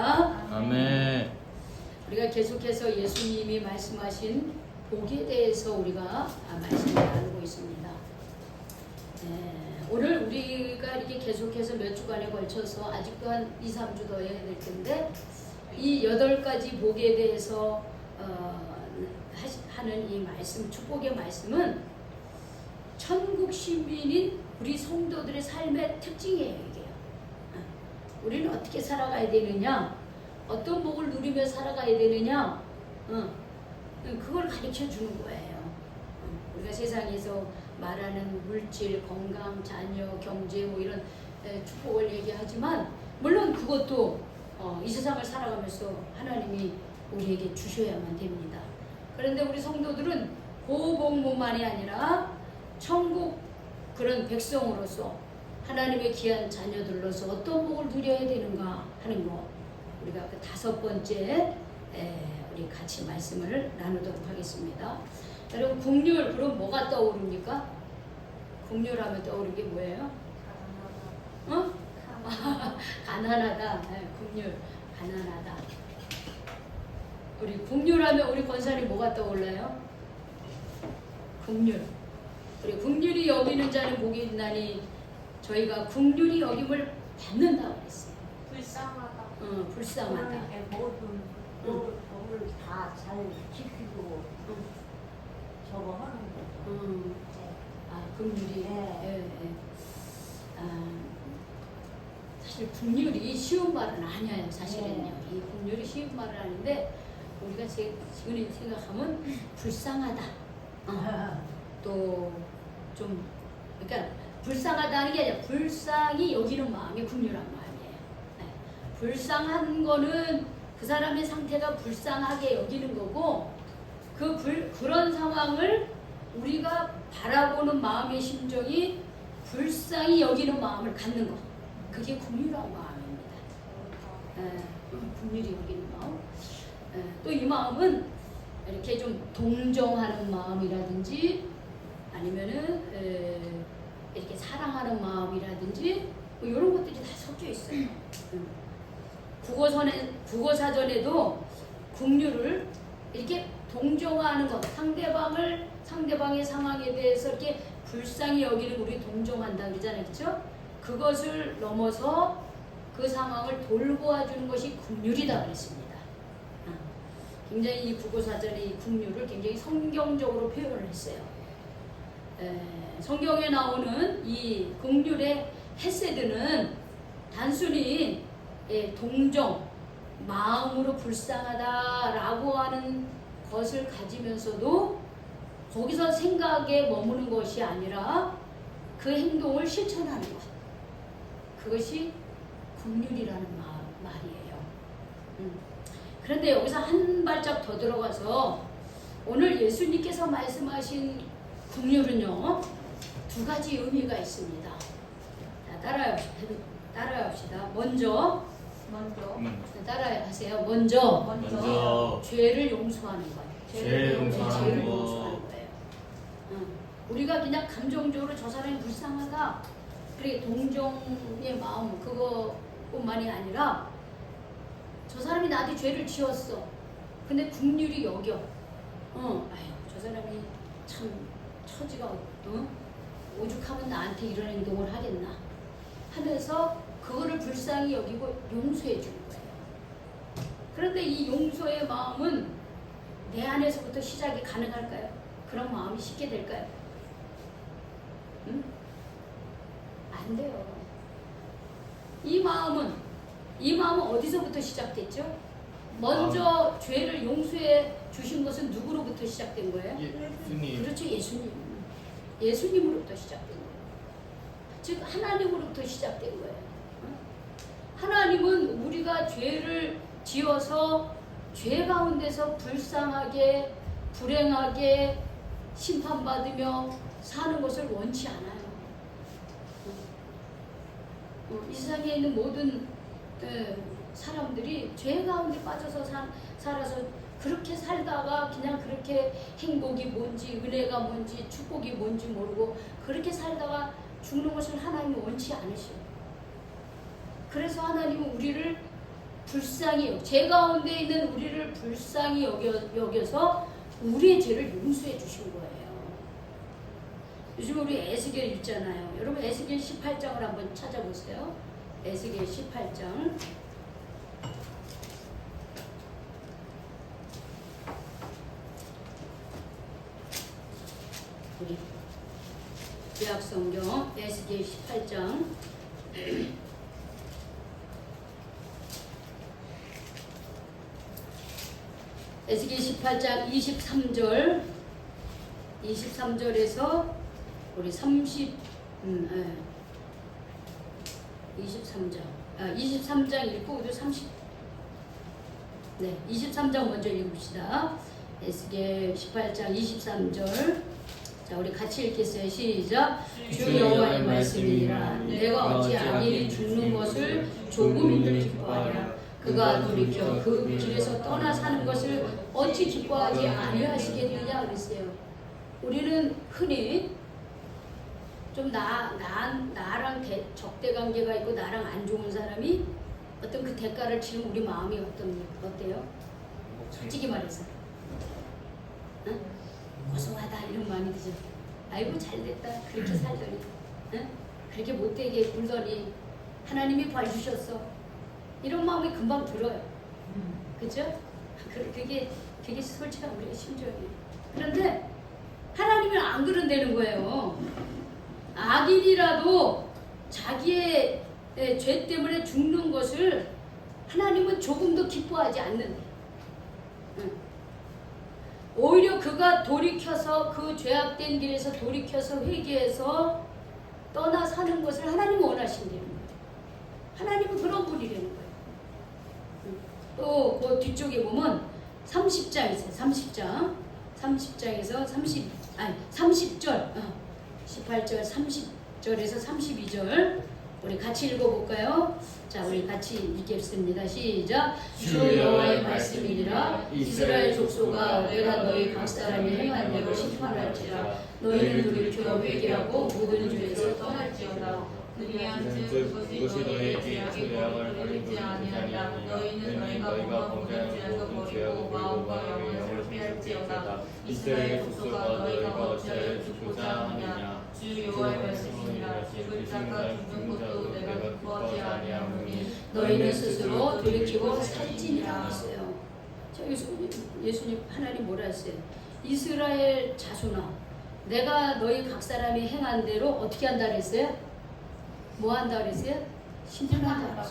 할렐루야. 아멘. 우리가 계속해서 예수님이 말씀하신 복에 대해서 우리가 말씀을 나누고 있습니다. 오늘 우리가 이렇게 계속해서 몇 주간에 걸쳐서 아직도 한 2, 3주 더 해야 될 텐데 이 8가지 복에 대해서 하는 이 말씀, 축복의 말씀은 천국 시민인 우리 성도들의 삶의 특징이에요. 이게 우리는 어떻게 살아가야 되느냐, 어떤 복을 누리며 살아가야 되느냐, 그걸 가르쳐 주는 거예요. 우리가 세상에서 말하는 물질, 건강, 자녀, 경제 뭐 이런 축복을 얘기하지만 물론 그것도 이 세상을 살아가면서 하나님이 우리에게 주셔야만 됩니다. 그런데 우리 성도들은 그 복만이 아니라 천국 그런 백성으로서 하나님의 귀한 자녀들로서 어떤 복을 누려야 되는가 하는 거, 우리가 그 5번째 우리 같이 말씀을 나누도록 하겠습니다. 여러분, 국률 그럼 뭐가 떠오릅니까? 국률하면 떠오르는 게 뭐예요? 가난하다. 국률, 가난하다. 우리 국률하면 우리 권사님 뭐가 떠올라요? 국률. 우리 국률이 여기는 자는 복이 있나니 저희가 국률이 여김을 받는다고 했어요. 불쌍하다. 불쌍하다. 모든 법을 다 잘 지키고 저거 하는 거죠. 국률이. 네. 사실 국률이 쉬운 말은 아니에요. 사실은요. 이 국률이 쉬운 말은 아닌데 우리가 지금 생각하면 불쌍하다. 또 좀 그러니까 불쌍하다는 게 아니라 불쌍히 여기는 마음이 국률한 마음이에요. 불쌍한 거는 그 사람의 상태가 불쌍하게 여기는 거고 그런 상황을 우리가 바라보는 마음의 심정이 불쌍히 여기는 마음을 갖는 거, 그게 국률한 마음입니다. 국률이 여기는 마음. 또 이 마음은 이렇게 좀 동정하는 마음이라든지 아니면은 이렇게 사랑하는 마음이라든지 뭐 이런 것들이 다 섞여 있어요. 국어사전에도 국률을 이렇게 동정하는 것, 상대방의 상황에 대해서 이렇게 불쌍히 여기는 우리 동정한다 그러잖아요, 그렇죠? 그것을 넘어서 그 상황을 돌보아주는 것이 국률이다 그랬습니다. 굉장히 이 국어사전의 이 국률을 굉장히 성경적으로 표현을 했어요. 성경에 나오는 이 국률의 헤세드는 단순히 동정, 마음으로 불쌍하다라고 하는 것을 가지면서도 거기서 생각에 머무는 것이 아니라 그 행동을 실천하는 것, 그것이 국률이라는 말이에요. 그런데 여기서 한 발짝 더 들어가서 오늘 예수님께서 말씀하신 국률은요 2가지 의미가 있습니다. 자, 따라합시다. 먼저 따라하세요. 먼저 죄를 용서하는 거예요. 죄를 용서하는 거예요. 우리가 그냥 감정적으로 저 사람이 불쌍하다, 그래 동정의 마음 그거뿐만이 아니라 저 사람이 나한테 죄를 지었어. 근데 국률이 여겨. 저 사람이 참 처지가 오죽하면 나한테 이런 행동을 하겠나 하면서 그거를 불쌍히 여기고 용서해 주는 거예요. 그런데 이 용서의 마음은 내 안에서부터 시작이 가능할까요? 그런 마음이 쉽게 될까요? 안 돼요. 이 마음은 어디서부터 시작됐죠? 먼저 죄를 용서해 주신 것은 누구로부터 시작된 거예요? 예수님. 그렇죠, 예수님으로부터 시작된 거예요. 즉 하나님으로부터 시작된 거예요. 하나님은 우리가 죄를 지어서 죄 가운데서 불쌍하게 불행하게 심판받으며 사는 것을 원치 않아요. 이 세상에 있는 모든 사람들이 죄 가운데 빠져서 살아서 그렇게 살다가 그냥 그렇게 행복이 뭔지 은혜가 뭔지 축복이 뭔지 모르고 그렇게 살다가 죽는 것을 하나님이 원치 않으셔요. 그래서 하나님은 우리를 불쌍히 제 가운데 있는 우리를 불쌍히 여겨서 우리의 죄를 용서해 주신 거예요. 요즘 우리 에스겔 읽잖아요. 여러분 에스겔 18장을 한번 찾아보세요. 에스겔 18장. 우리 구약성경 에스겔 18장. 에스겔 18장 23절에서 우리 23장 읽고 우리 23장 먼저 읽읍시다. 에스겔 18장 23절. 자, 우리 같이 읽겠어요. 시작. 주 여호와의 말씀이니라. 내가 어찌 악인이 죽는 것을 조금이들 기뻐하랴. 그가 돌이켜 그 길에서 떠나 사는 것을 어찌 기뻐하지 아니하시겠느냐 그랬어요. 우리는 흔히 좀 나랑 적대 관계가 있고 나랑 안 좋은 사람이 어떤 그 대가를 치르면 우리 마음이 어때요? 솔직히 말해서 응? 고소하다 이런 마음이 들죠. 아이고 잘됐다 그렇게 살더니 응? 그렇게 못되게 굴더니 하나님이 봐주셨어 이런 마음이 금방 들어요. 그죠? 그게 솔직한 우리의 심정이에요. 그런데 하나님은 안 그런다는 거예요. 악인이라도 자기의 죄 때문에 죽는 것을 하나님은 조금도 기뻐하지 않는데 오히려 그가 돌이켜서 그 죄악된 길에서 돌이켜서 회개해서 떠나 사는 것을 하나님은 원하신다는 거예요. 하나님은 그런 분이라는 거예요. 또 그 뒤쪽에 보면 30장 있어요. 30장에서 30절 18절 30절에서 32절 우리 같이 읽어볼까요? 자, 우리 같이 읽겠습니다. 시작. 주 여호와의 말씀이니라. 이스라엘 족속아, 내가 너희 각 사람이 행한 대로 심판할지라. 너희는 돌이켜 회개하고 모든 죄에서 떠날지어다. 그것이 너희에게 죄악을 가리지 아니하리라. 너희는 너희가 범죄한 모든 죄악을 마음과 영을 회개할지어다. 이스라엘 족속아, 너희가 어찌하여 죽고자 하느냐. 주 여호와의 말씀이니라. 죽을 자가 죽는 것도 내가 기뻐하지 아니하노니 너희는 스스로 돌이키고 살찌니라 했어요. 예수님 하나님 뭐라 했어요? 이스라엘 자손아, 내가 너희 각 사람이 행한 대로 어떻게 한다 그랬어요? 뭐 한다 그랬어요? 심판한다.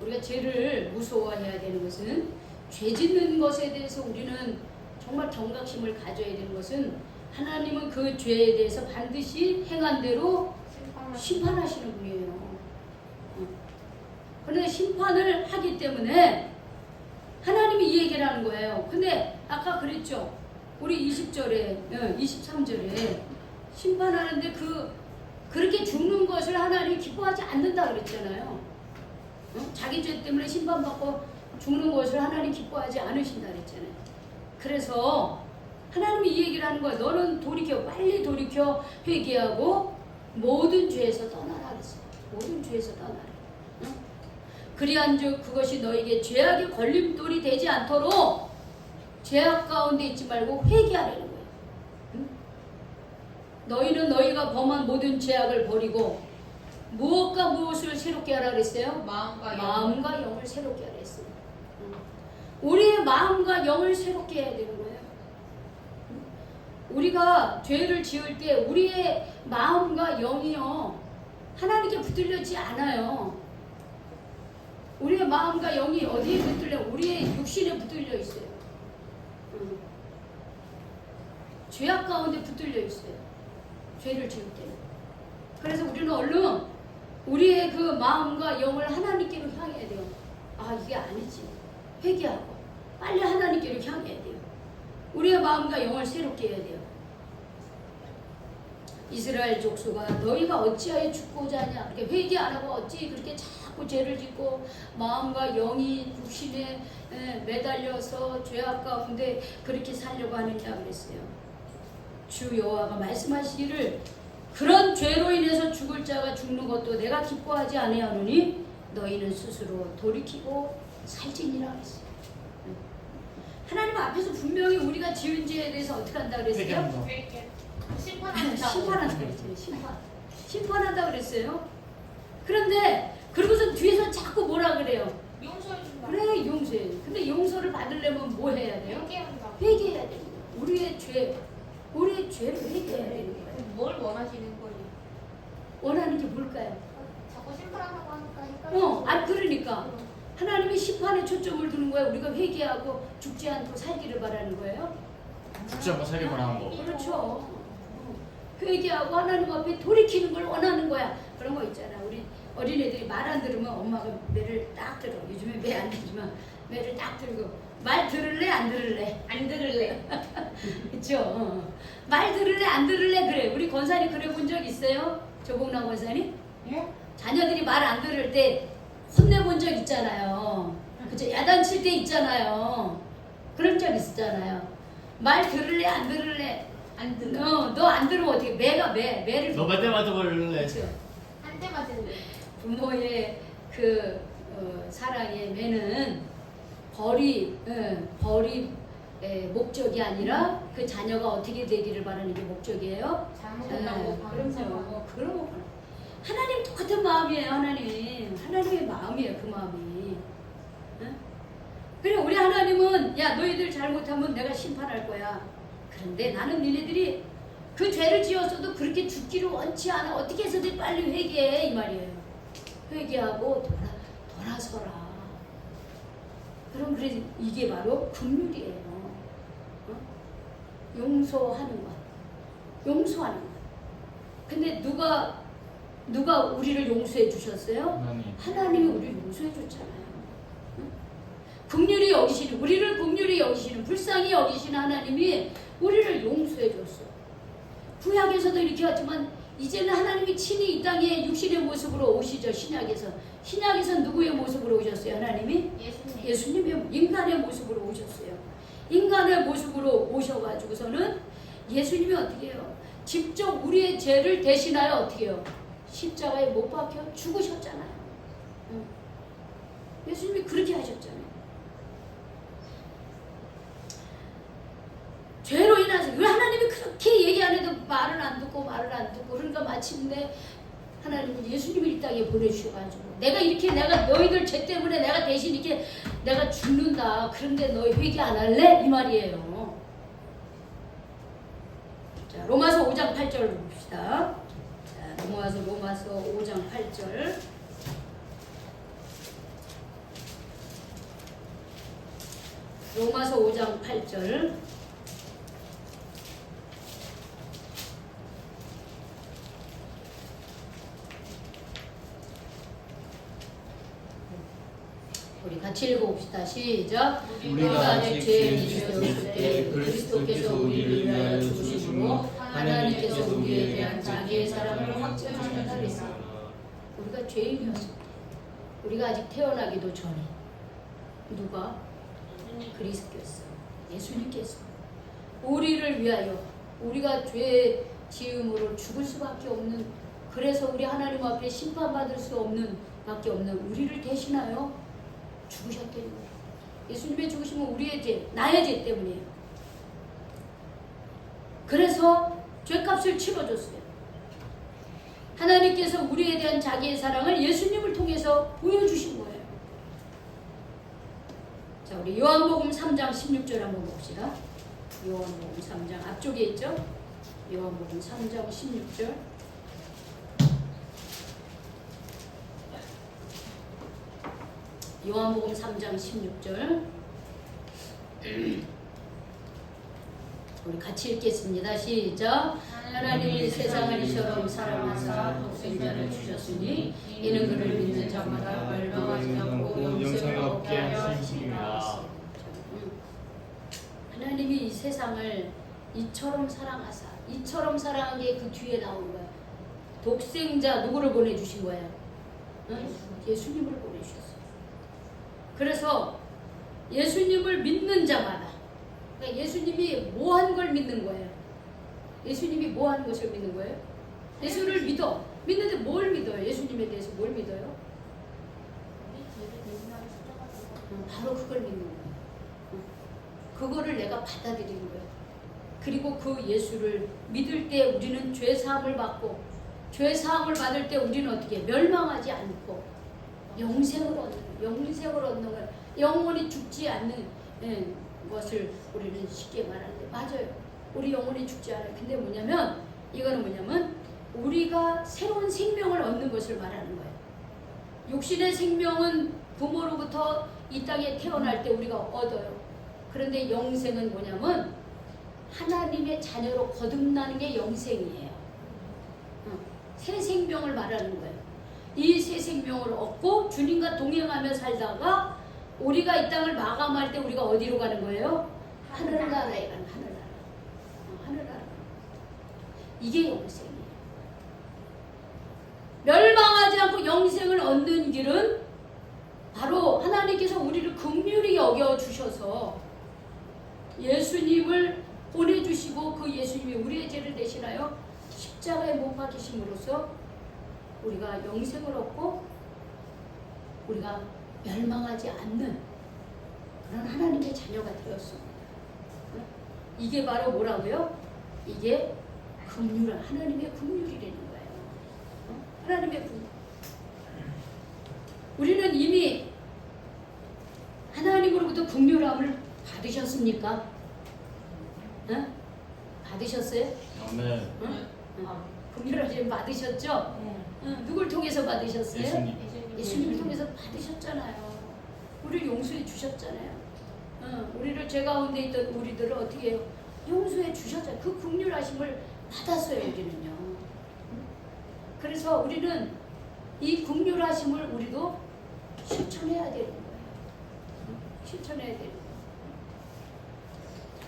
우리가 죄를 무서워해야 되는 것은 죄 짓는 것에 대해서 우리는 정말 경각심을 가져야 되는 것은 하나님은 그 죄에 대해서 반드시 행한 대로 심판하시는 분이에요. 그런데 심판을 하기 때문에 하나님이 이 얘기를 하는 거예요. 근데 아까 그랬죠. 우리 20절에 23절에 심판하는데 그렇게 죽는 것을 하나님이 기뻐하지 않는다 그랬잖아요. 자기 죄 때문에 심판받고 죽는 것을 하나님 기뻐하지 않으신다 그랬잖아요. 그래서 하나님이 이 얘기를 하는 거예요. 너는 빨리 돌이켜 회개하고 모든 죄에서 떠나라 그랬어요. 모든 죄에서 떠나라. 그리한즉 그것이 너에게 죄악의 걸림돌이 되지 않도록 죄악 가운데 있지 말고 회개하라는 거예요. 너희는 너희가 범한 모든 죄악을 버리고 무엇과 무엇을 새롭게 하라 그랬어요? 마음과 영을 새롭게 하라 했어요. 우리의 마음과 영을 새롭게 해야 되는 거예요. 우리가 죄를 지을 때 우리의 마음과 영이요 하나님께 붙들려지 않아요. 우리의 마음과 영이 어디에 붙들려? 우리의 육신에 붙들려 있어요. 죄악 가운데 붙들려 있어요. 죄를 지을 때는. 그래서 우리는 얼른 우리의 그 마음과 영을 하나님께로 향해야 돼요. 아, 이게 아니지. 회개하고 빨리 하나님께로 향해야 돼요. 우리의 마음과 영을 새롭게 해야 돼요. 이스라엘 족속아, 너희가 어찌하여 죽고자 하냐. 이렇게 회개 안 하고 어찌 그렇게 자꾸 죄를 짓고 마음과 영이 육신에 매달려서 죄악 가운데 그렇게 살려고 하느냐 그랬어요. 주 여호와가 말씀하시기를 그런 죄로 인해서 죽을 자가 죽는 것도 내가 기뻐하지 아니하노니 너희는 스스로 돌이키고 살지니라 그랬어요. 하나님 앞에서 분명히 우리가 지은 죄에 대해서 어떻게 한다 그랬어요? 회개한다. 심판한다 그랬어요. 심판한다 그랬어요. 그런데 그러고서 뒤에서 자꾸 뭐라 그래요? 용서해준다. 그래 용서해. 근데 용서를 받으려면 뭐 해야 돼요? 회개한다. 회개해야 돼요. 우리의 죄를 회개해야 되는 거예요. 뭘 원하시는 거예요? 원하는 게 뭘까요? 자꾸 심판하라고 하니까 헷갈려. 그러니까 하나님이 심판에 초점을 두는 거예요. 우리가 회개하고 죽지 않고 살기를 바라는 거예요. 죽지 않고 살기 바라는 거. 그렇죠. 회개하고 하나님 앞에 돌이키는 걸 원하는 거야. 그런 거 있잖아. 우리 어린애들이 말 안 들으면 엄마가 매를 딱 들어. 요즘에 매 안 들지만 매를 딱 들고 말 들을래 안 들을래? 안 들을래. 그렇죠. 말 들을래 안 들을래 그래. 우리 권사님 그래 본 적 있어요? 조봉남 권사님? 예? 자녀들이 말 안 들을 때 혼내본 적 있잖아요. 그죠? 야단칠 때 있잖아요. 그런 적 있었잖아요. 말 들을래 안 들을래? 안 들어. 너 안 들으면 어떻게 매를 너 몇 대 맞아버릴래? 그렇죠. 한 대 맞을래. 부모의 그 사랑의 매는 벌이 목적이 아니라 그 자녀가 어떻게 되기를 바라는 게 목적이에요. 잘못한다고 그럼요. 그런 거 하나님 똑같은 마음이에요. 하나님의 마음이에요. 그 마음이. 응? 그래 우리 하나님은 야 너희들 잘못하면 내가 심판할 거야. 그런데 나는 니네들이 그 죄를 지었어도 그렇게 죽기를 원치 않아. 어떻게 해서든 빨리 회개해 이 말이에요. 회개하고 돌아서라. 그럼 그래 이게 바로 긍휼이에요. 어? 용서하는 것. 용서하는 것. 근데 누가 우리를 용서해 주셨어요? 하나님이 우리를 용서해 줬잖아요. 응? 긍휼히 여기시는 우리를 긍휼히 여기시는 불쌍히 여기시는 하나님이 우리를 용서해 줬어요. 구약에서도 이렇게 하지만 이제는 하나님이 친히 이 땅에 육신의 모습으로 오시죠. 신약에서 누구의 모습으로 오셨어요? 하나님이? 예수님의 인간의 모습으로 오셨어요. 인간의 모습으로 오셔가지고서는 예수님이 어떻게 해요? 직접 우리의 죄를 대신하여 어떻게 해요? 십자가에 못 박혀 죽으셨잖아요. 응. 예수님이 그렇게 하셨잖아요. 죄로 인해서 왜 하나님이 그렇게 얘기 안 해도 말을 안 듣고 그러니까 마침내 하나님은 예수님을 이 땅에 보내주셔가지고 내가 너희들 죄 때문에 내가 대신 이렇게 내가 죽는다. 그런데 너희 회개 안 할래? 이 말이에요. 자 로마서 5장 8절 봅시다. 자 로마서 5장 8절. 로마서 5장 8절. 우리 같이 읽어봅시다. 시작. 우리가 아직 죄인 되었을 때 그리스도께서 우리를 위하여 죽으심으로 하나님께서 우리에 대한 자기의 사랑을 확증하셨다 그랬습니다. 우리가 죄인이었을 때 우리가 아직 태어나기도 전에 누가? 그리스도께서 예수님께서 우리를 위하여 우리가 죄 지음으로 죽을 수밖에 없는 그래서 우리 하나님 앞에 심판받을 수 없는 밖에 없는 우리를 대신하여 죽으셨다는 거예요. 예수님의 죽으심은 우리의 죄, 나의 죄 때문이에요. 그래서 죄값을 치러줬어요. 하나님께서 우리에 대한 자기의 사랑을 예수님을 통해서 보여주신 거예요. 자, 우리 요한복음 3장 16절 한번 봅시다. 요한복음 3장 앞쪽에 있죠? 요한복음 3장 16절. 요한복음 3장 16절. 우리 같이 읽겠습니다. 시작. 하나님이 세상을 이처럼 사랑하사 독생자를 주셨으니 이는 그를 믿는 자마다 멸망하지 않고 영생을 얻게 하심이라. 하나님이 이 세상을 이처럼 사랑하사 이처럼 사랑한 게 그 뒤에 나온 거야. 독생자 누구를 보내주신 거예요? 응? 예수님을 보내주셨어요. 그래서 예수님을 믿는 자마다 그러니까 예수님이 뭐 한 걸 믿는 거예요? 예수님이 뭐 한 것을 믿는 거예요? 예수를 믿어. 믿는데 뭘 믿어요? 예수님에 대해서 뭘 믿어요? 바로 그걸 믿는 거예요. 그거를 내가 받아들이는 거예요. 그리고 그 예수를 믿을 때 우리는 죄 사함을 받고, 죄 사함을 받을 때 우리는 어떻게 멸망하지 않고 영생을 얻는 걸, 영원히 죽지 않는 것을 우리는 쉽게 말하는데, 맞아요. 우리 영원히 죽지 않아요. 근데 뭐냐면, 이거는 뭐냐면 우리가 새로운 생명을 얻는 것을 말하는 거예요. 육신의 생명은 부모로부터 이 땅에 태어날 때 우리가 얻어요. 그런데 영생은 뭐냐면 하나님의 자녀로 거듭나는 게 영생이에요. 새 생명을 말하는 거예요. 이 새 생명을 얻고 주님과 동행하며 살다가 우리가 이 땅을 마감할 때 우리가 어디로 가는 거예요? 하늘나라에 가는, 하늘나라. 이게 영생이에요. 멸망하지 않고 영생을 얻는 길은 바로 하나님께서 우리를 긍휼히 여겨주셔서 예수님을 보내주시고, 그 예수님이 우리의 죄를 대신하여 십자가에 못 박히심으로써 우리가 영생을 얻고 우리가 멸망하지 않는 그런 하나님의 자녀가 되었습니다. 이게 바로 뭐라고요? 이게 긍휼한 하나님의 긍휼이라는 거예요. 하나님의 긍휼. 우리는 이미 하나님으로부터 긍휼함을 받으셨습니까? 받으셨어요? 아멘. 긍휼하심 받으셨죠? 누굴 통해서 받으셨어요? 예수님. 예수님을 통해서 받으셨잖아요. 우리를 용서해 주셨잖아요. 우리를 죄 가운데 있던 우리들을 어떻게 해요? 용서해 주셨잖아요. 그 긍휼하심을 받았어요, 우리는요. 그래서 우리는 이 긍휼하심을 우리도 실천해야 되는 거예요. 실천해야 되는 거예요.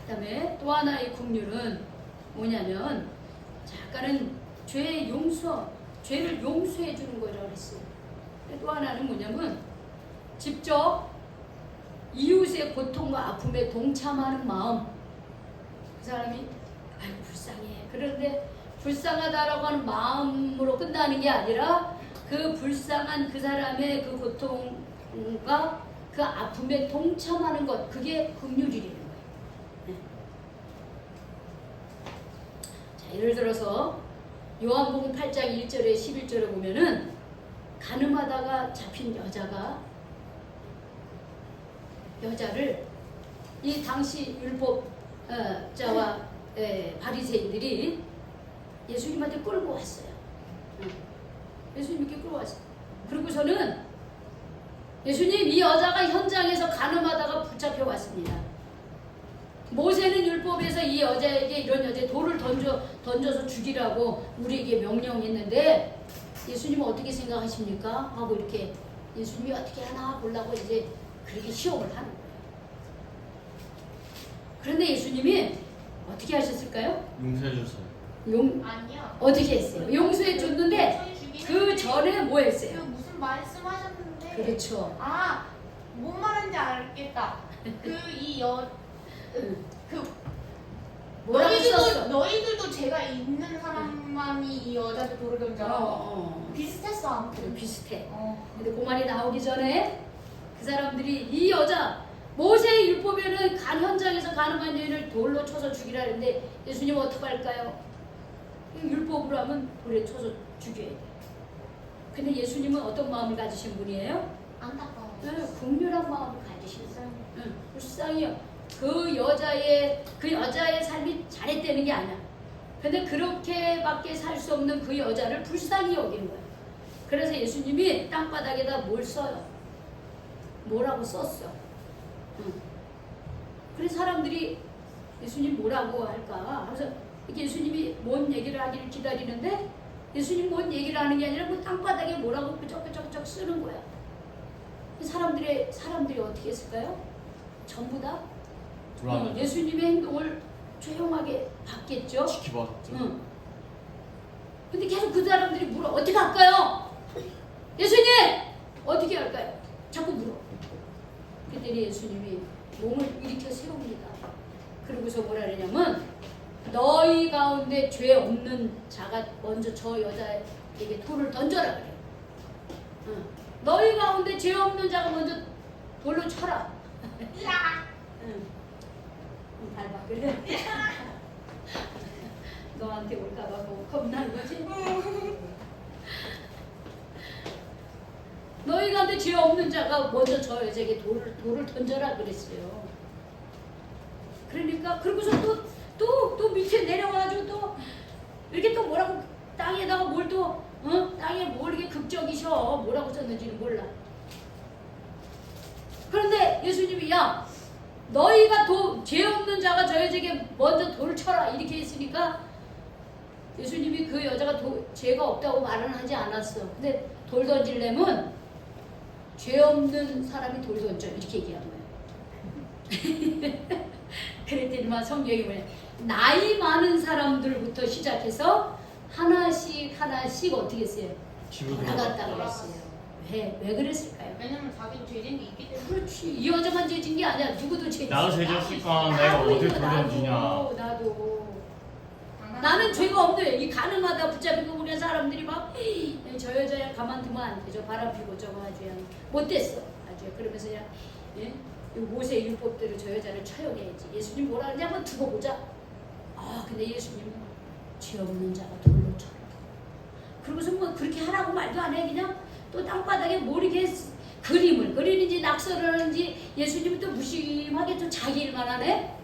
그 다음에 또 하나의 긍휼은 뭐냐면, 아까는 죄의 죄를 용서해 주는 거라고 그랬어요. 또 하나는 뭐냐면 직접 이웃의 고통과 아픔에 동참하는 마음. 그 사람이 아이고 불쌍해. 그런데 불쌍하다라고 하는 마음으로 끝나는 게 아니라 그 불쌍한 그 사람의 그 고통과 그 아픔에 동참하는 것, 그게 긍휼이라는 거예요. 네. 자, 예를 들어서 요한복음 8장 1절에 11절에 보면은 간음하다가 잡힌 여자를 이 당시 율법자와 바리새인들이 예수님한테 끌고 왔어요. 예수님께 끌고 왔어요. 그리고서는 예수님, 이 여자가 현장에서 간음하다가 붙잡혀 왔습니다. 모세는 율법에서 이 여자에게, 이런 여자에 돌을 던져서 죽이라고 우리에게 명령했는데 예수님은 어떻게 생각하십니까? 하고 이렇게 예수님이 어떻게 하나 보려고 이제 그렇게 시험을 하는 거예요. 그런데 예수님이 어떻게 하셨을까요? 용서해 주세요. 아니요. 어떻게 했어요? 용서해 줬는데 그 전에 뭐 했어요? 그 무슨 말씀하셨는데. 그렇죠. 뭔 말인지 알겠다. 뭐라고 썼어? 너희들도 죄가 있는 사람만이 이 여자도 돌을 던져. 비슷했어 아무튼. 비슷해. 근데 그 말이 나오기 전에 그 사람들이 이 여자, 모세의 율법에는 현장에서 간음한 여인을 돌로 쳐서 죽이라 했는데 예수님은 어떻게 할까요? 율법으로 하면 돌에 쳐서 죽여야 돼. 근데 예수님은 어떤 마음을 가지신 분이에요? 안타까워. 긍휼한 마음을 가지신 분이에요. 불쌍해요. 그 여자의 삶이 잘했다는 게 아니야. 근데 그렇게밖에 살 수 없는 그 여자를 불쌍히 여기는 거야. 그래서 예수님이 땅바닥에다 뭘 써요? 뭐라고 썼어? 그래서 사람들이 예수님 뭐라고 할까? 그래서 이렇게 예수님이 뭔 얘기를 하기를 기다리는데 예수님 뭔 얘기를 하는 게 아니라 그 땅바닥에 뭐라고 끄적끄적끄적 쓰는 거야. 사람들이 어떻게 했을까요? 전부 다 예수님의 행동을 조용하게 봤겠죠. 지켜봤죠. 근데 계속 그 사람들이 물어. 어떻게 할까요? 예수님! 어떻게 할까요? 자꾸 물어. 그랬더니 예수님이 몸을 일으켜 세웁니다. 그러고서 뭐라 그러냐면, 너희 가운데 죄 없는 자가 먼저 저 여자에게 돌을 던져라 그래요. 너희 가운데 죄 없는 자가 먼저 돌로 쳐라. 야! 응. 밟아 그래. 너한테 올까봐 뭐 겁난 거지? 너희 가운데 죄 없는 자가 먼저 저 여자에게 돌을 던져라 그랬어요. 그러니까 그러고서 또 밑에 내려와가지고 또 이렇게 또 뭐라고 땅에다가 뭘 또 땅에 뭘 이렇게 극적이셔 뭐라고 썼는지는 몰라. 그런데 예수님이 야 너희가 죄 없는 자가 저 여자에게 먼저 돌을 쳐라 이렇게 했으니까 예수님이 그 여자가 죄가 없다고 말은 하지 않았어. 근데 돌 던질려면 죄 없는 사람이 돌 던져 이렇게 얘기한 거예요. 그랬더니만 성경이 뭐냐 나이 많은 사람들부터 시작해서 하나씩 어떻게 했어요? 돌아갔다고 그랬어요. 왜 그랬을까요? 왜냐면 자기도 죄진 게 있기 때문에. 그렇지. 이 여자만 죄진 게 아니야. 누구도 죄진 나도 죄졌으니까 내가 어디 돌려주냐. 나도. 나는 죄가 없네. 이 가늠하다 붙잡히고 그런 사람들이 막 저 여자야 가만두면 안 돼. 저 바람 피고 저거 아주 그냥 못됐어. 아주 그러면서 그냥 이 모세 율법대로 저 여자를 처형해야지. 예수님 뭐라 그러냐 한번 두고 보자. 근데 예수님은 죄 없는 자가 돌로 쳐라. 그러고서 뭐 그렇게 하라고 말도 안 해. 그냥 또 땅바닥에 뭐 이렇게 그림을 그리는지 낙서를 하는지 예수님은 또 무심하게 좀 자기 일만 하네.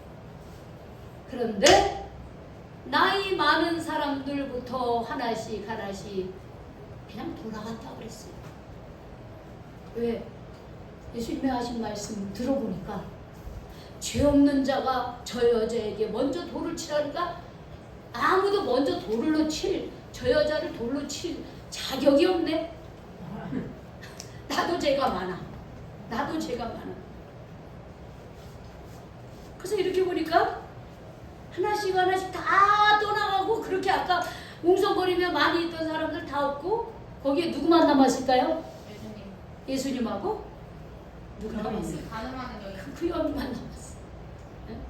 그런데 나이 많은 사람들부터 하나씩 그냥 돌아갔다 그랬어요. 왜? 예수님이 하신 말씀 들어보니까 죄 없는 자가 저 여자에게 먼저 돌을 치라니까 아무도 먼저 저 여자를 돌로 칠 자격이 없네. 나도 죄가 많아. 그래서 이렇게 보니까 하나씩 다 떠나가고 그렇게 아까 웅성거리며 많이 있던 사람들 다 없고 거기에 누구만 남았을까요? 예수님하고 누가 남았어요? 가늠하는 여인. 그 여인만 남았어. 응?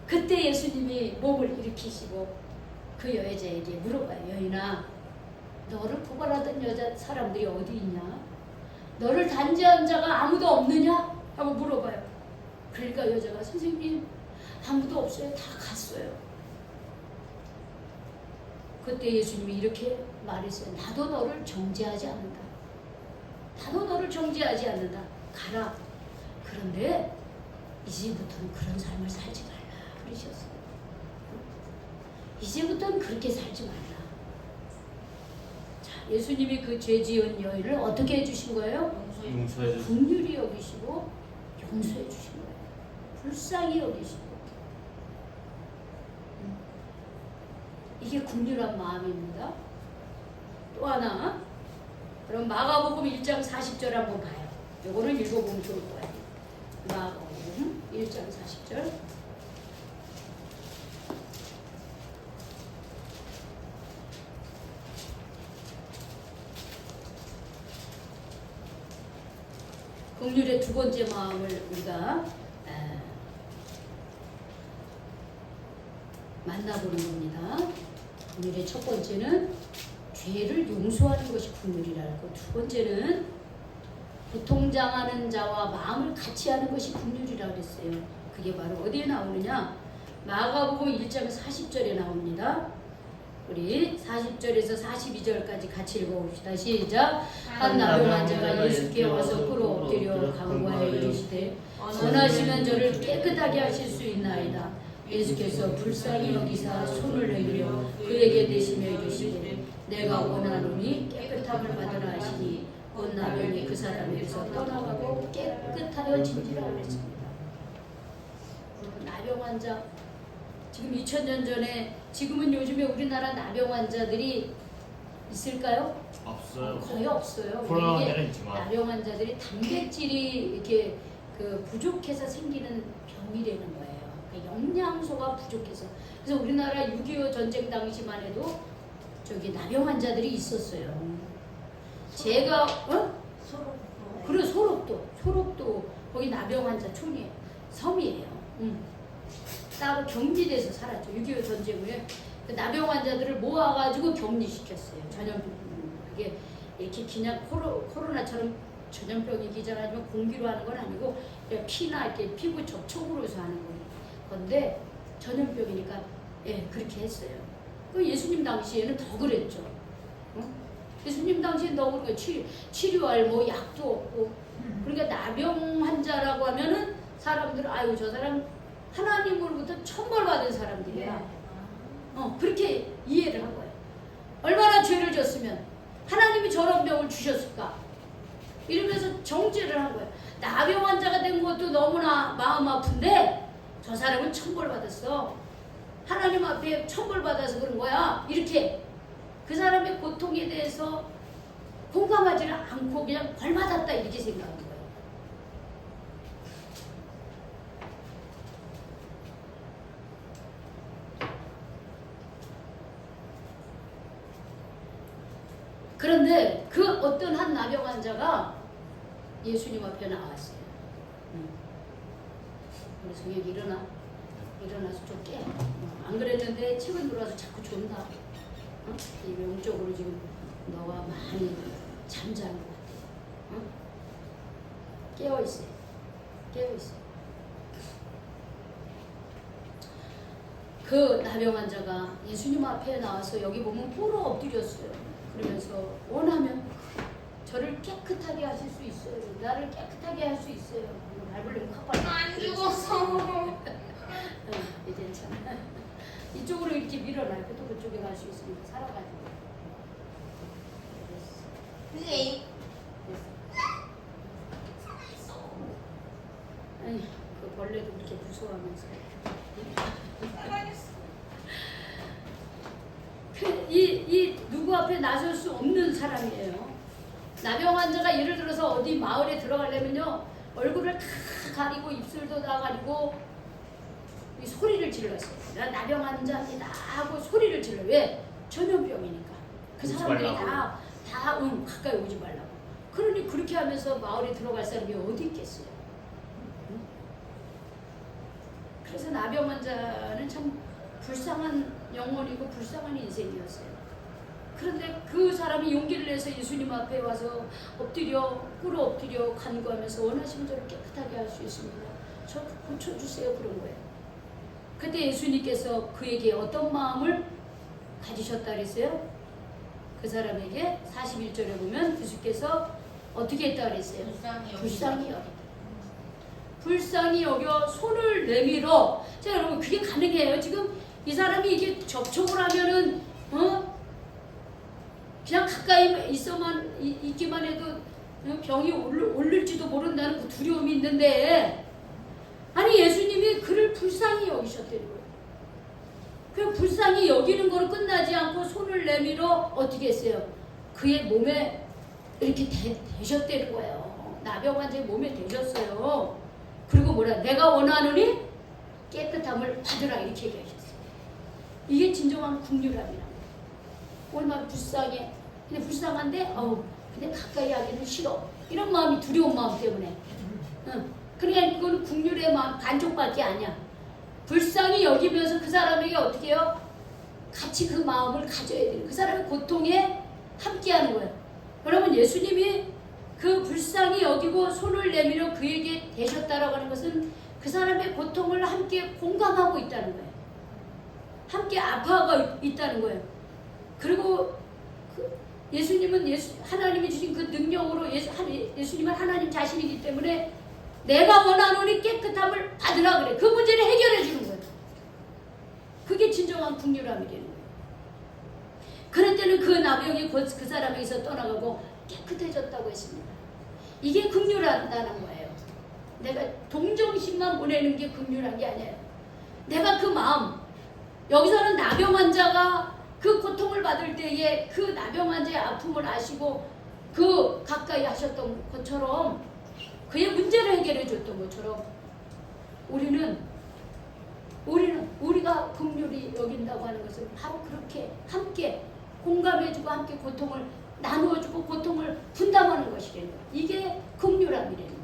그때 예수님이 몸을 일으키시고 그 여자에게 물어봐요. 여인아, 너를 고발하던 사람들이 어디 있냐? 너를 단죄한 자가 아무도 없느냐? 하고 물어봐요. 그러니까 여자가 선생님 아무도 없어요. 다 갔어요. 그때 예수님이 이렇게 말했어요. 나도 너를 정죄하지 않는다. 가라. 그런데 이제부터는 그런 삶을 살지 말라. 그러셨어요. 이제부터는 그렇게 살지 말라. 자, 예수님이 그 죄 지은 여인을 어떻게 해주신 거예요? 용서해 주세요. 긍휼히 여기시고 용서해 주신 거예요. 불쌍히 여기시고. 이게 긍휼한 마음입니다. 또 하나, 그럼 마가복음 1장 40절 한번 봐요. 요거는 읽어보면 좋을 거예요. 마가복음 1장 40절. 긍휼의 두 번째 마음을 우리가 만나보는 겁니다. 긍휼의 첫 번째는 죄를 용서하는 것이 긍휼이라는 것. 두 번째는 고통당하는 자와 마음을 같이 하는 것이 긍휼이라고 그랬어요. 그게 바로 어디에 나오느냐? 마가복음 1장 40절에 나옵니다. 우리 40절에서 42절까지 같이 읽어봅시다. 시작. 한 나병 환자가 예수께 와서 꿇어 엎드려 간구하여 이르시되 원하시면 저를 깨끗하게 하실 수 있나이다. 예수께서 불쌍히 여기사 손을 내밀어 그에게 대시며 이르시되 내가 원하노니 깨끗함을 받으라 하시니 곧 나병이 그 사람에게서 떠나가고 깨끗하여진지라 그랬습니다. 나병 환자 지금 2000년 전에 지금은 요즘에 우리나라 나병 환자들이 있을까요? 없어요. 거의 없어요. 코로나는 이게 있지만 나병 환자들이 단백질이 이렇게 부족해서 생기는 병이라는 거예요. 영양소가 부족해서. 그래서 우리나라 6.25 전쟁 당시만 해도 저기 나병 환자들이 있었어요. 제가 그래 소록도 거기 나병 환자 촌이에요. 섬이에요. 따로 격리돼서 살았죠. 6.25 전쟁 후에 그 나병 환자들을 모아가지고 격리시켰어요. 전염병. 그게 이렇게 그냥 코로나처럼 전염병이기잖아 하지만 공기로 하는 건 아니고 그냥 피나 이렇게 피부 접촉으로서 하는 건데 전염병이니까 예 그렇게 했어요. 그 예수님 당시에는 더 그랬죠. 어? 예수님 당시엔 더 그런 거 치료할 뭐 약도 없고 그러니까 나병 환자라고 하면은 사람들은 아유 저 사람 하나님으로부터 천벌 받은 사람들이야. 그렇게 이해를 한 거예요. 얼마나 죄를 졌으면 하나님이 저런 병을 주셨을까? 이러면서 정죄를 한 거예요. 나병 환자가 된 것도 너무나 마음 아픈데 저 사람은 천벌 받았어. 하나님 앞에 천벌 받아서 그런 거야. 이렇게 그 사람의 고통에 대해서 공감하지는 않고 그냥 벌 맞았다 이렇게 생각한 거예요. 그런데 그 어떤 한 나병 환자가 예수님 앞에 나왔어요. 우리 성혁이 일어나서 좀 깨. 안 그랬는데 최근 들어와서 자꾸 존다. 이 영적으로 지금 너와 많이 잠자는 것 같아. 깨어있어요. 그 나병 환자가 예수님 앞에 나와서 여기 보면 꿇어 엎드렸어요. 그러면서 원하면 저를 깨끗하게 하실 수 있어요. 나를 깨끗하게 할 수 있어요. 밟으려면 컵발. 안 죽었어. 괜찮아. 이쪽으로 이렇게 밀어놔요. 또 그쪽에 갈 수 있으니까 살아가지고. 선생님. 아니 그 벌레도 그렇게 무서워하면서. 이 누구 앞에 나설 수 없는 사람이에요. 나병 환자가 예를 들어서 어디 마을에 들어가려면요 얼굴을 다 가리고 입술도 다 가리고 이 소리를 질렀어요. 나 나병 환자입니다 하고 소리를 질러. 왜? 전염병이니까. 그 사람들이 다 가까이 오지 말라고. 그러니 그렇게 하면서 마을에 들어갈 사람이 어디 있겠어요. 응? 그래서 나병 환자는 참 불쌍한 영혼이고 불쌍한 인생이었어요. 그런데 그 사람이 용기를 내서 예수님 앞에 와서 꿇어 엎드려 간구하면서 원하시면 저를 깨끗하게 할 수 있습니다. 저 고쳐주세요. 그런 거예요. 그때 예수님께서 그에게 어떤 마음을 가지셨다 그랬어요? 그 사람에게 41절에 보면 예수께서 어떻게 했다 그랬어요? 불쌍히 여겨 손을 내밀어. 자 여러분 그게 가능해요? 지금 이 사람이 이게 접촉을 하면은 그냥 가까이 있기만 해도 병이 오를지도 모른다는 그 두려움이 있는데 아니 예수님이 그를 불쌍히 여기셨다는 거예요. 그 불쌍히 여기는 거로 끝나지 않고 손을 내밀어 어떻게 했어요? 그의 몸에 이렇게 대셨다는 거예요. 나병 환자의 몸에 대셨어요. 그리고 뭐라 내가 원하노니 깨끗함을 받으라 이렇게 얘기하셨어요. 이게 진정한 긍휼함이라는 거예요. 얼마나 불쌍해. 근데 불쌍한데 근데 가까이 하기는 싫어. 이런 마음이 두려운 마음 때문에. 그러니까 그거는 긍휼의 마음 반쪽밖에 아니야. 불쌍히 여기면서 그 사람에게 어떻게 해요? 같이 그 마음을 가져야 돼요. 그 사람의 고통에 함께하는 거예요. 그러면 예수님이 그 불쌍히 여기고 손을 내밀어 그에게 대셨다라고 하는 것은 그 사람의 고통을 함께 공감하고 있다는 거예요. 함께 아파하고 있다는 거예요. 그리고 예수님은 하나님이 주신 그 능력으로 예수님은 하나님 자신이기 때문에 내가 원하노니 깨끗함을 받으라 그래. 그 문제를 해결해 주는 거예요. 그게 진정한 긍휼함이 되는 거예요. 그럴 때는 그 나병이 그 사람에게서 떠나가고 깨끗해졌다고 했습니다. 이게 긍휼하다는 거예요. 내가 동정심만 보내는 게 긍휼한 게 아니에요. 내가 그 마음, 여기서는 나병 환자가 그 고통을 받을 때에 그 나병 환자의 아픔을 아시고 그 가까이 하셨던 것처럼 그의 문제를 해결해 줬던 것처럼 우리가 긍휼히 여긴다고 하는 것은 바로 그렇게 함께 공감해주고 함께 고통을 나누어주고 고통을 분담하는 것이라는 거예요. 이게 긍휼함이라는 거예요.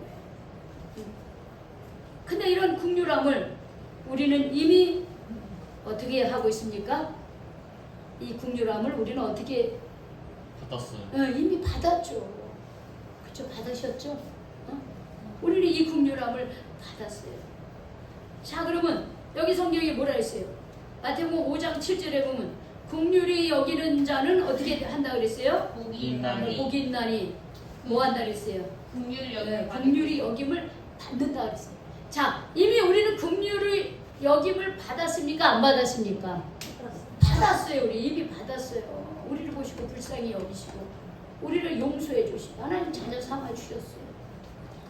근데 이런 긍휼함을 우리는 이미 어떻게 하고 있습니까? 이 긍휼함을 우리는 어떻게 받았어요. 이미 받았죠. 그렇죠? 받으셨죠? 어? 우리는 이 긍휼함을 받았어요. 자, 그러면 여기 성경이 뭐라 했어요? 마태복음 5장 7절에 보면 긍휼히 여기는 자는 어떻게 한다 그랬어요? 복이 있나니 복이 있나니 뭐 한다 그랬어요? 긍휼히 네, 여김을 긍휼히 여김을 받는다 그랬어요. 자, 이미 우리는 긍휼을 여김을 받았습니까? 안 받았습니까? 받았어요. 우리 이미 받았어요. 우리를 보시고 불쌍히 여기시고 우리를 용서해 주시고 하나님 자녀 삼아 주셨어요.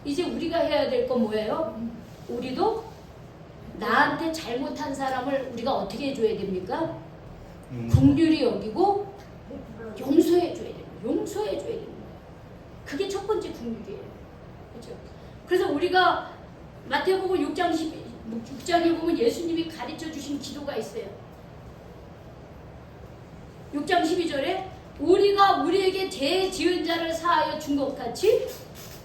이제 우리가 해야 될 건 뭐예요? 우리도 나한테 잘못한 사람을 우리가 어떻게 해줘야 됩니까? 긍휼히 여기고 용서해 줘야 돼요. 용서해 줘야 됩니다. 그게 첫 번째 긍휼이에요. 그렇죠? 그래서 우리가 마태복음 6장에 보면 예수님이 가르쳐 주신 기도가 있어요. 6장 12절에 우리가 우리에게 죄 지은 자를 사하여 준 것 같이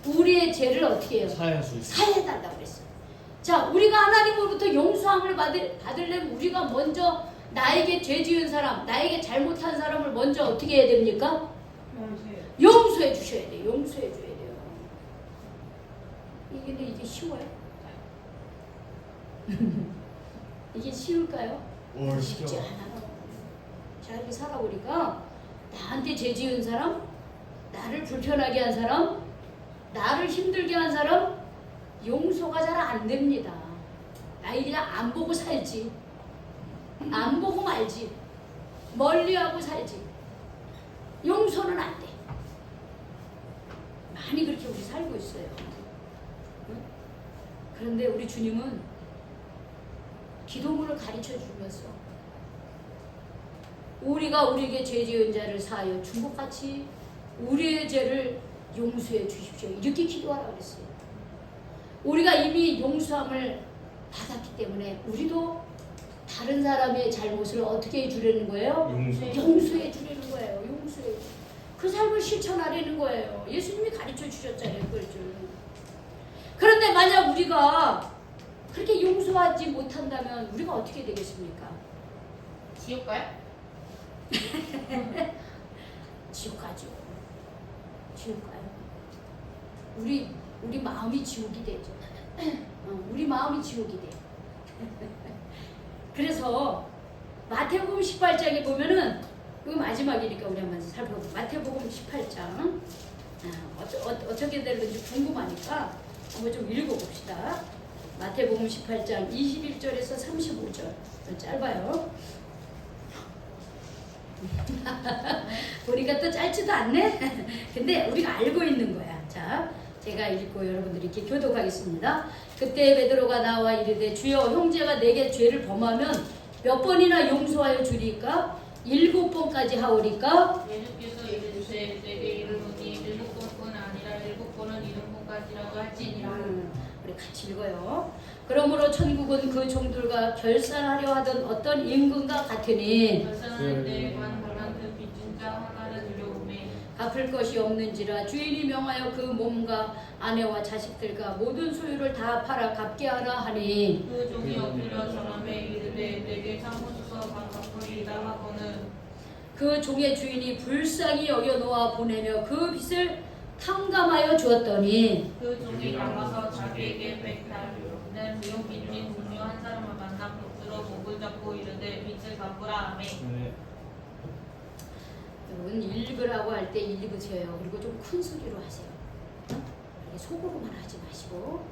우리의 죄를 어떻게 해요? 사해달라고 그랬어요. 자, 우리가 하나님으로부터 용서함을 받으려면 우리가 먼저 나에게 죄 지은 사람, 나에게 잘못한 사람을 먼저 어떻게 해야 됩니까? 용서해 주셔야 돼요. 용서해 줘야 돼요. 근데 이게 쉬워요? 이게 쉬울까요? 쉽지 않아요. 자, 이렇게 살아보니까 나한테 죄 지은 사람, 나를 불편하게 한 사람, 나를 힘들게 한 사람 용서가 잘 안 됩니다. 나이 그냥 안 보고 살지. 안 보고 말지. 멀리하고 살지. 용서는 안 돼. 많이 그렇게 우리 살고 있어요. 응? 그런데 우리 주님은 기도문을 가르쳐 주면서 우리가 우리에게 죄 지은 자를 사하여 준 것 같이 우리의 죄를 용서해 주십시오. 이렇게 기도하라고 그랬어요. 우리가 이미 용서함을 받았기 때문에 우리도 다른 사람의 잘못을 어떻게 해주려는 거예요? 용서해 주려는 거예요. 용서해. 그 삶을 실천하려는 거예요. 예수님이 가르쳐 주셨잖아요. 그걸 좀. 그런데 만약 우리가 그렇게 용서하지 못한다면 우리가 어떻게 되겠습니까? 지옥 가요? 지옥 가죠. 지옥 가요. 우리 마음이 지옥이 되죠. 우리 마음이 지옥이 돼요. 그래서 마태복음 18장에 보면은 이거 마지막이니까 우리 한번 살펴보고 마태복음 18장 어떻게 되는지 궁금하니까 한번 좀 읽어봅시다. 마태복음 18장 21절에서 35절 좀 짧아요. 보니까 또 짧지도 않네? 근데 우리가 알고 있는 거야. 자, 제가 읽고 여러분들이 이렇게 교독하겠습니다. 그때 베드로가 나와 이르되 주여 형제가 내게 죄를 범하면 몇 번이나 용서하여 주리까? 7번까지 하오리까? 예수께서 이르시되 내게 이르노니 7번뿐 아니라 7번은 70번까지라도 할지니라. 우리 같이 읽어요. 그러므로 천국은 그 종들과 결산하려 하던 어떤 임금과 같으니 결산할 때 반 달란트 빚진 자 하나를 들여오매 갚을 것이 없는지라 주인이 명하여 그 몸과 아내와 자식들과 모든 소유를 다 팔아 갚게 하라 하니 그 종이 엎드려 전함에 이르되 내게 참으소서 갚으리이다 하고는 그 종의 주인이 불쌍히 여겨 놓아 보내며 그 빚을 탕감하여 주었더니 그 종이 나가서 자기에게 백달된 무용 빚진 동료 한 사람을 만나 붙들어 목을 잡고 이르되 빚을 갚으라 하매. 여러분 읽으라고 할 때 읽으세요. 그리고 좀 큰 소리로 하세요. 속으로만 하지 마시고.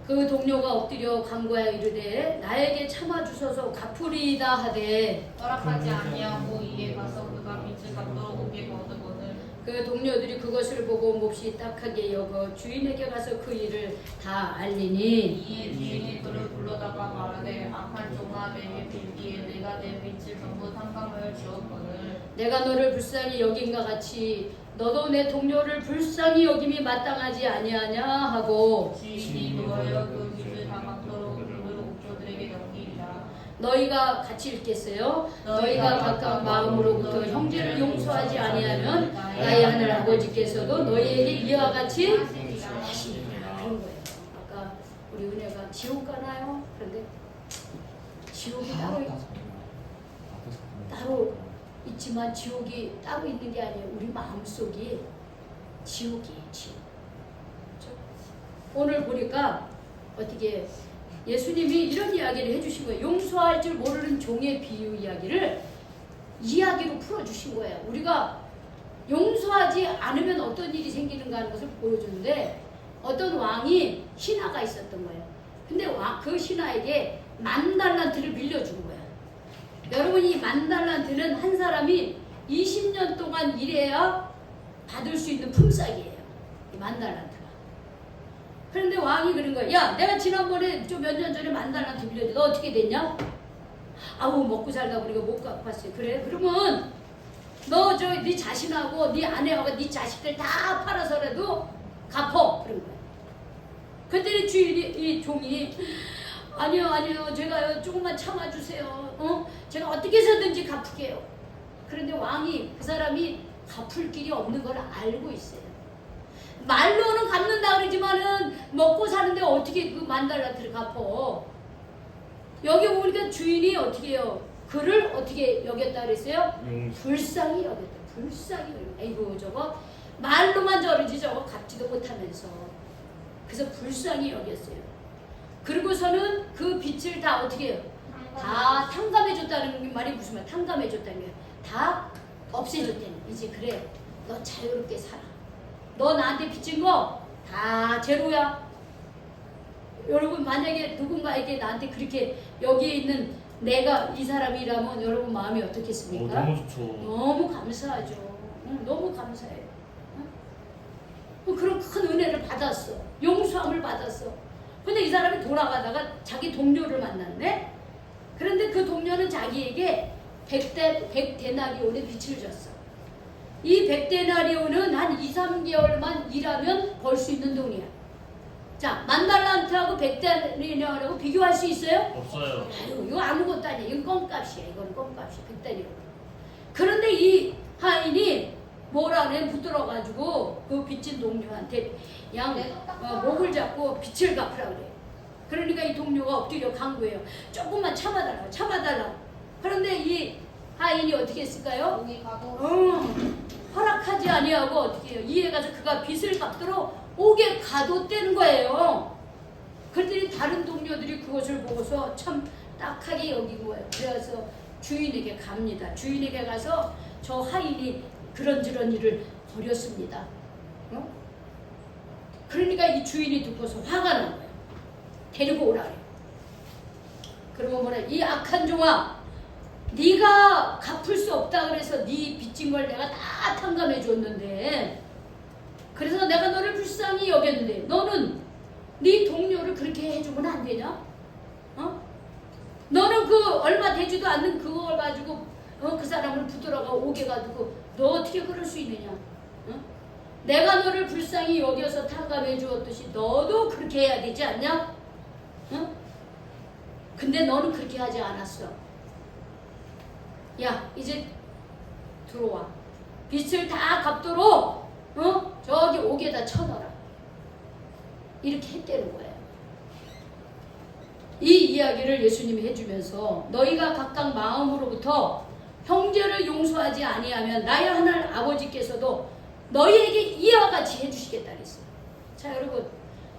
그 동료가 엎드려 간구하여 이르되 나에게 참아주소서 갚으리이다 하되 허락하지 아니하고 이에 가서 그가 빚을 갚도록 오게 거두거늘 그 동료들이 그것을 보고 몹시 딱하게 여겨 주인에게 가서 그 일을 다 알리니 이에 주인이 그를 불러다가 말하되 악한 종아 내게 빌기에 내가 내 빚을 전부 탕감하여 주었거늘 내가 너를 불쌍히 여긴과 같이 너도 내 동료를 불쌍히 여김이 마땅하지 아니하냐 하고 주인이 노하여 그 빚을 다 갚도록 그를 옥조들에게 넘기리라. 너희가 같이 읽겠어요. 너희가 각각 마음으로부터 형제를 용서하지 아니하면 나의 하늘 아버지께서도 너희에게 이와 같이 하시리라. 그런 거예요. 아까 우리 은혜가 지옥 가나요? 그런데 지옥이 따로 있지만 지옥이 따로 있는 게 아니에요. 우리 마음속이 지옥이에요, 지옥. 그렇죠? 오늘 보니까 어떻게 예수님이 이런 이야기를 해주신 거예요. 용서할 줄 모르는 종의 비유 이야기를 이야기로 풀어주신 거예요. 우리가 용서하지 않으면 어떤 일이 생기는가 하는 것을 보여주는데 어떤 왕이 신하가 있었던 거예요. 근데 그 신하에게 10,000달란트를 빌려준 거예요. 여러분 이 10,000달란트는 한 사람이 20년 동안 일해야 받을 수 있는 품삯이에요. 10,000달란트가. 그런데 왕이 그런 거야. 야, 내가 지난번에 좀 몇 년 전에 10,000달란트 빌려줘. 너 어떻게 됐냐? 아우 먹고 살다 보니까 못 갚고 왔어요. 그래? 그러면 너 네 자신하고 네 아내하고 네 자식들 다 팔아서라도 갚어. 그런 거야. 그랬더니 주인이 이 종이 아니요 제가요 조금만 참아주세요. 제가 어떻게 해서든지 갚을게요. 그런데 왕이 그 사람이 갚을 길이 없는 걸 알고 있어요. 말로는 갚는다 그러지만은 먹고 사는데 어떻게 그 10,000달란트를 갚어. 여기 보니까 주인이 어떻게 해요? 그를 어떻게 여겼다 그랬어요? 불쌍히 여겼다. 불쌍히 여겼다. 아이고 저거 말로만 저러지 저거 갚지도 못하면서. 그래서 불쌍히 여겼어요. 그리고서는 그 빚을 다 어떻게 해요? 다 탕감해줬다는 말이 무슨 말? 탕감해줬다는 게 다 없애줬다는. 이제 그래 너 자유롭게 살아. 너 나한테 빚진 거 다 제로야. 여러분 만약에 누군가에게 나한테 그렇게 여기에 있는 내가 이 사람이라면 여러분 마음이 어떻겠습니까? 너무 좋죠. 너무 감사하죠. 너무 감사해요. 그런 큰 은혜를 받았어. 용서함을 받았어. 근데 이 사람이 돌아가다가 자기 동료를 만났네. 그런데 그 동료는 자기에게 100데나리온의 빚을 줬어. 이 100데나리온은 한 2, 3개월만 일하면 벌 수 있는 돈이야. 자, 10,000달란트하고 100데나리온하고 비교할 수 있어요? 없어요. 아유, 이거 아무것도 아니야. 이건 껌값이야. 이건 껌값이야. 100데나리온. 그런데 이 하인이 뭐라네 붙들어가지고 그 빚진 동료한테 목을 잡고 빚을 갚으라 그래. 그러니까 이 동료가 엎드려 간구해요. 조금만 참아달라. 그런데 이 하인이 어떻게 했을까요? 허락하지 아니하고 어떻게 해요? 이에 가서 그가 빚을 갚도록 옥에 가뒀다는 거예요. 그랬더니 다른 동료들이 그것을 보고서 참 딱하게 여긴 거예요. 그래서 주인에게 갑니다. 주인에게 가서 저 하인이 그런저런 일을 벌였습니다. 그러니까 이 주인이 듣고서 화가 난 거예요. 데리고 오라 그래요. 그러면 뭐래? 이 악한 종아, 네가 갚을 수 없다 그래서 네 빚진 걸 내가 다 탕감해 줬는데, 그래서 내가 너를 불쌍히 여겼는데 너는 네 동료를 그렇게 해주면 안 되냐? 너는 그 얼마 되지도 않는 그걸 가지고 그 사람을 붙들어가 옥에 가두고 너 어떻게 그럴 수 있느냐? 내가 너를 불쌍히 여겨서 탕감해 주었듯이 너도 그렇게 해야 되지 않냐? 근데 너는 그렇게 하지 않았어. 야, 이제 들어와. 빚을 다 갚도록 저기 옥에다 쳐넣어라. 이렇게 했다는 거예요. 이 이야기를 예수님이 해주면서 너희가 각각 마음으로부터 형제를 용서하지 아니하면 나의 하늘 아버지께서도 너희에게 이와 같이 해주시겠다 그랬어요. 자, 여러분,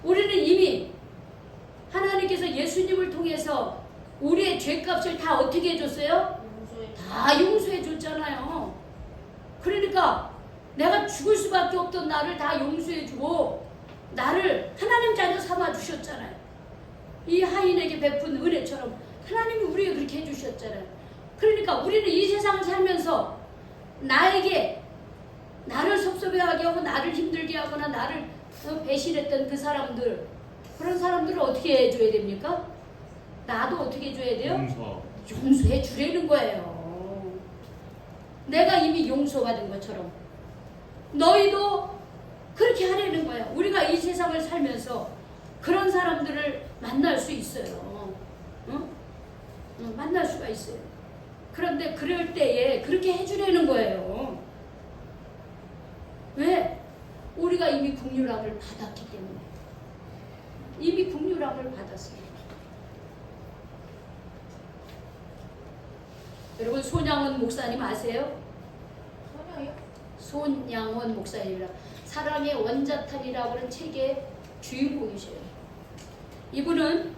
우리는 이미 하나님께서 예수님을 통해서 우리의 죄값을 다 어떻게 해줬어요? 다 용서해 줬잖아요. 그러니까 내가 죽을 수밖에 없던 나를 다 용서해 주고 나를 하나님 자녀 삼아 주셨잖아요. 이 하인에게 베푼 은혜처럼 하나님이 우리에게 그렇게 해주셨잖아요. 그러니까 우리는 이 세상을 살면서 나에게 나를 섭섭해하게 하고 나를 힘들게 하거나 나를 배신했던 그 사람들, 그런 사람들을 어떻게 해줘야 됩니까? 나도 어떻게 해줘야 돼요? 용서해 주라는 거예요. 내가 이미 용서받은 것처럼 너희도 그렇게 하려는 거야. 우리가 이 세상을 살면서 그런 사람들을 만날 수 있어요. 만날 수가 있어요. 그런데 그럴 때에 그렇게 해주려는 거예요. 왜? 우리가 이미 긍휼함을 받았기 때문에. 이미 긍휼함을 받았어요. 여러분 손양원 목사님 아세요? 전혀요? 손양원 목사님이라. 사랑의 원자탄이라고 하는 책의 주인공이셔요. 이분은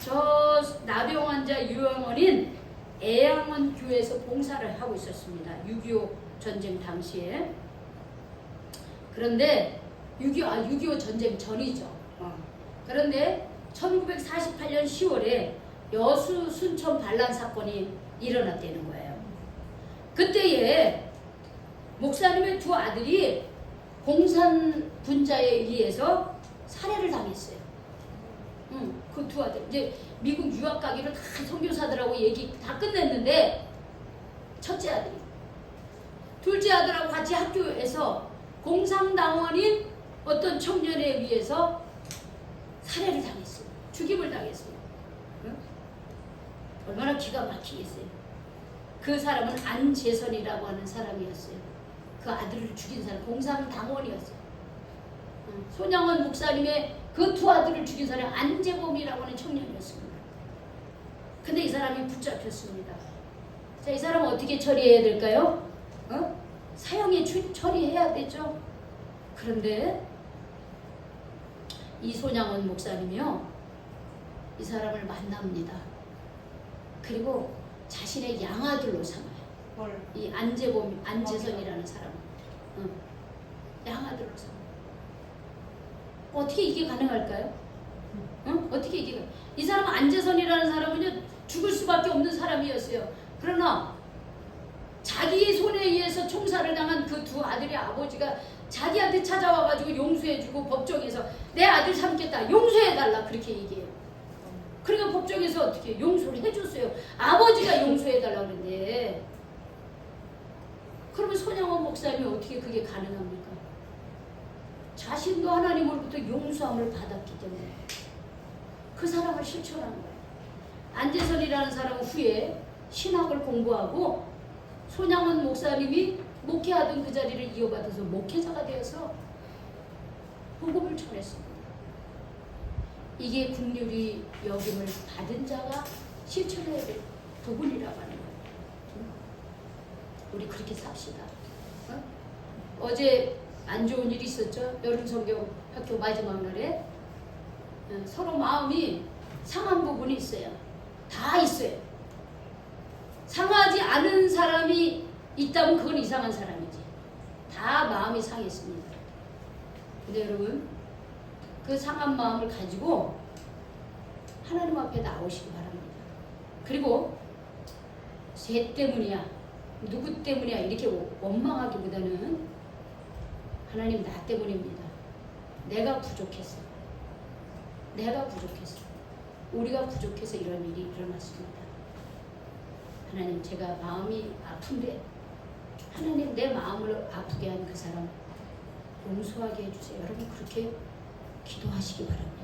저 나병 환자 유양원인 애양원 교회에서 봉사를 하고 있었습니다. 6.25 전쟁 당시에. 그런데 6.25 전쟁 전이죠. 그런데 1948년 10월에 여수 순천 반란 사건이 일어났다는 거예요. 그때에 목사님의 두 아들이 공산 분자에 의해서 살해를 당했어요. 그 두 아들 이제 미국 유학 가기로 다 선교사들하고 얘기 다 끝냈는데 첫째 아들이 둘째 아들하고 같이 학교에서 공산당원인 어떤 청년에 의해서 살해를 당했어요. 죽임을 당했어요. 얼마나 기가 막히겠어요. 그 사람은 안재선이라고 하는 사람이었어요. 그 아들을 죽인 사람 공산당원이었어요. 손양원 목사님의 그 두 아들을 죽인 사람이 안재범이라고 하는 청년이었습니다. 근데 이 사람이 붙잡혔습니다. 자, 이 사람은 어떻게 처리해야 될까요? 사형에 처리해야 되죠. 그런데 이 손양원 목사님이요, 이 사람을 만납니다. 그리고 자신의 양아들로 삼아요. 이 안재선이라는 사람을 양아들로 삼아요. 어떻게 이게 가능할까요? 어떻게 이게 이 사람 안재선이라는 사람은요 죽을 수밖에 없는 사람이었어요. 그러나 자기의 손에 의해서 총살을 당한 그 두 아들의 아버지가 자기한테 찾아와가지고 용서해주고 법정에서 내 아들 삼겠다 용서해달라 그렇게 얘기해요. 그러니까 법정에서 어떻게 용서를 해줬어요. 아버지가 용서해달라 그러는데 그러면 손양원 목사님이 어떻게 그게 가능합니까? 자신도 하나님으로부터 용서함을 받았기 때문에 그 사람을 실천한 거예요. 안재선이라는 사람은 후에 신학을 공부하고 손양원 목사님이 목회하던 그 자리를 이어받아서 목회자가 되어서 복음을 전했습니다. 이게 국률이 여김을 받은 자가 실천해야 될 부분이라고 하는 거예요. 우리 그렇게 삽시다. 어제 안 좋은 일이 있었죠. 여름 성경 학교 마지막 날에 서로 마음이 상한 부분이 있어요. 다 있어요. 상하지 않은 사람이 있다면 그건 이상한 사람이지. 다 마음이 상했습니다. 근데 여러분 그 상한 마음을 가지고 하나님 앞에 나오시기 바랍니다. 그리고 쟤 때문이야 누구 때문이야 이렇게 원망하기보다는 하나님 나 때문입니다. 내가 부족했어. 내가 부족했어. 우리가 부족해서 이런 일이 일어났습니다. 하나님 제가 마음이 아픈데 하나님 내 마음을 아프게 한 그 사람 용서하게 해주세요. 여러분 그렇게 기도하시기 바랍니다.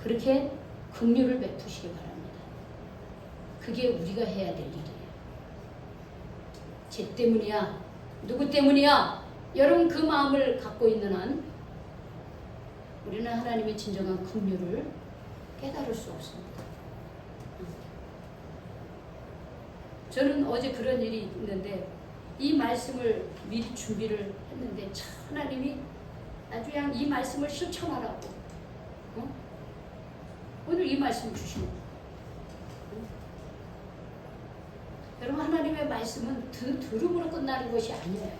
그렇게 긍휼을 베푸시기 바랍니다. 그게 우리가 해야 될 일이에요. 쟤 때문이야 누구 때문이야 여러분 그 마음을 갖고 있는 한 우리는 하나님의 진정한 긍휼을 깨달을 수 없습니다. 저는 어제 그런 일이 있는데 이 말씀을 미리 준비를 했는데 참 하나님이 아주 그냥 이 말씀을 실천하라고 오늘 이 말씀 주시는 여러분 하나님의 말씀은 들음으로 끝나는 것이 아니에요.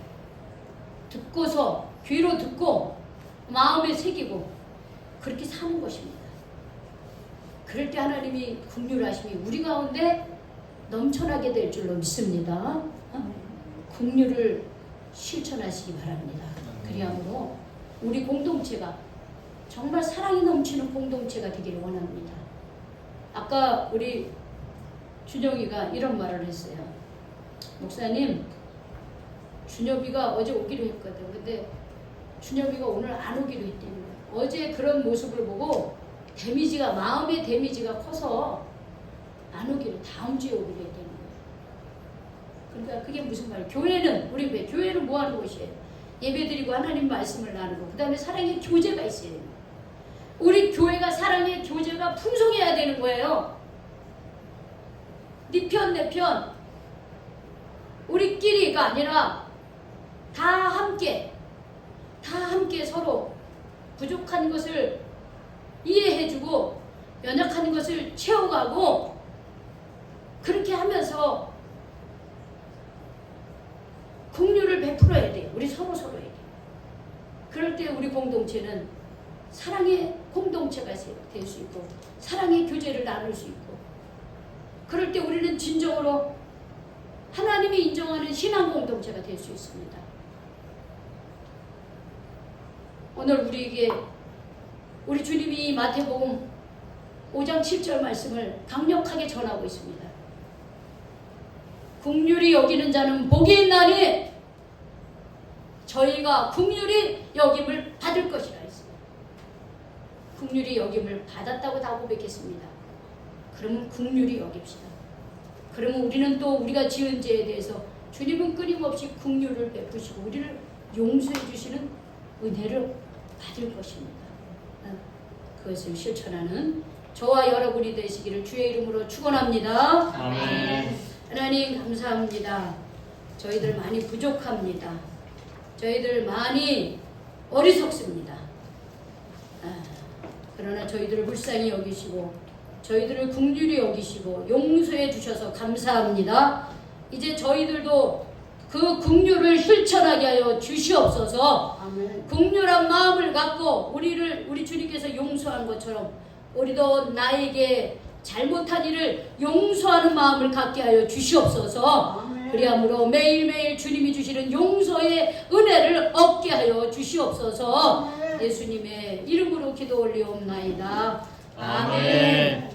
듣고서 귀로 듣고 마음에 새기고 그렇게 사는 것입니다. 그럴 때 하나님이 긍휼하심이 우리 가운데 넘쳐나게 될 줄로 믿습니다. 긍휼을 실천하시기 바랍니다. 그리하므로 우리 공동체가 정말 사랑이 넘치는 공동체가 되기를 원합니다. 아까 우리 준영이가 이런 말을 했어요. 목사님 준엽이가 어제 오기로 했거든. 근데 준엽이가 오늘 안 오기로 했다는 거예요. 어제 그런 모습을 보고 데미지가 마음의 데미지가 커서 안 오기로 다음 주에 오기로 했다는 거예요. 그러니까 그게 무슨 말이에요? 교회는 우리 왜 교회는 뭐 하는 곳이에요? 예배드리고 하나님 말씀을 나누고 그 다음에 사랑의 교제가 있어야 돼요. 우리 교회가 사랑의 교제가 풍성해야 되는 거예요. 네 편 내 편 우리끼리가 아니라 다 함께 다 함께 서로 부족한 것을 이해해주고 연약한 것을 채워가고 그렇게 하면서 긍휼을 베풀어야 돼요. 우리 서로에게. 그럴 때 우리 공동체는 사랑의 공동체가 될 수 있고 사랑의 교제를 나눌 수 있고 그럴 때 우리는 진정으로 하나님이 인정하는 신앙 공동체가 될 수 있습니다. 오늘 우리에게 우리 주님이 마태복음 5장 7절 말씀을 강력하게 전하고 있습니다. 긍휼히 여기는 자는 복이 있나니 저희가 긍휼히 여김을 받을 것이라 했습니다. 긍휼히 여김을 받았다고 다 고백했습니다. 그러면 긍휼히 여깁시다. 그러면 우리는 또 우리가 지은 죄에 대해서 주님은 끊임없이 긍휼을 베푸시고 우리를 용서해 주시는 은혜를 받을 것입니다. 그것을 실천하는 저와 여러분이 되시기를 주의 이름으로 축원합니다. 아멘. 하나님 감사합니다. 저희들 많이 부족합니다. 저희들 많이 어리석습니다. 그러나 저희들을 불쌍히 여기시고 저희들을 긍휼히 여기시고 용서해 주셔서 감사합니다. 이제 저희들도 그 긍휼을 실천하게 하여 주시옵소서. 아멘. 긍휼한 마음을 갖고 우리 주님께서 용서한 것처럼 우리도 나에게 잘못한 일을 용서하는 마음을 갖게 하여 주시옵소서. 아멘. 그리함으로 매일매일 주님이 주시는 용서의 은혜를 얻게 하여 주시옵소서. 아멘. 예수님의 이름으로 기도 올리옵나이다. 아멘.